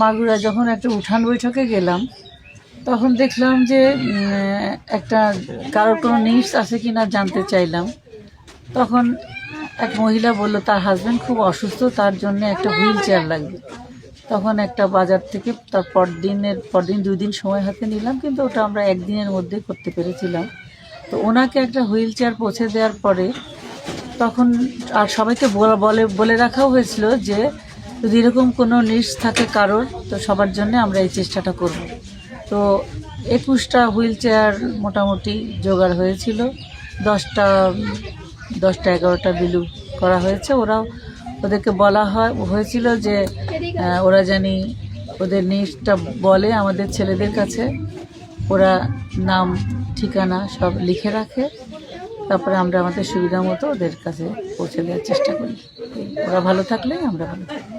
মাগুরা যখন একটা উঠান বৈঠকে গেলাম তখন দেখলাম যে একটা কারোর কোনো নিডস আছে কি না জানতে চাইলাম। তখন এক মহিলা বলল তার হাজব্যান্ড খুব অসুস্থ, তার জন্য একটা হুইল চেয়ার লাগবে। তখন একটা বাজার থেকে তার পরদিন 2 দিন সময় হাতে নিলাম, কিন্তু ওটা আমরা একদিনের মধ্যে করতে পেরেছিলাম। তো ওনাকে একটা হুইল চেয়ার পৌঁছে দেওয়ার পরে তখন আর সবাইকে বলে রাখাও হয়েছিল যে যদি এরকম কোনো নিডস থাকে কারোর, তো সবার জন্য আমরা এই চেষ্টাটা করব। তো 21টা হুইল চেয়ার মোটামুটি জোগাড় হয়েছিল, 10টা 11টা বিলু করা হয়েছে। ওদেরকে বলা হয়েছিল যে ওরা জানি ওদের নিডসটা বলে আমাদের ছেলেদের কাছে, ওরা নাম ঠিকানা সব লিখে রাখে, তারপরে আমরা আমাদের সুবিধা মতো ওদের কাছে পৌঁছে দেওয়ার চেষ্টা করি। ওরা ভালো থাকলে আমরা ভালো থাকি।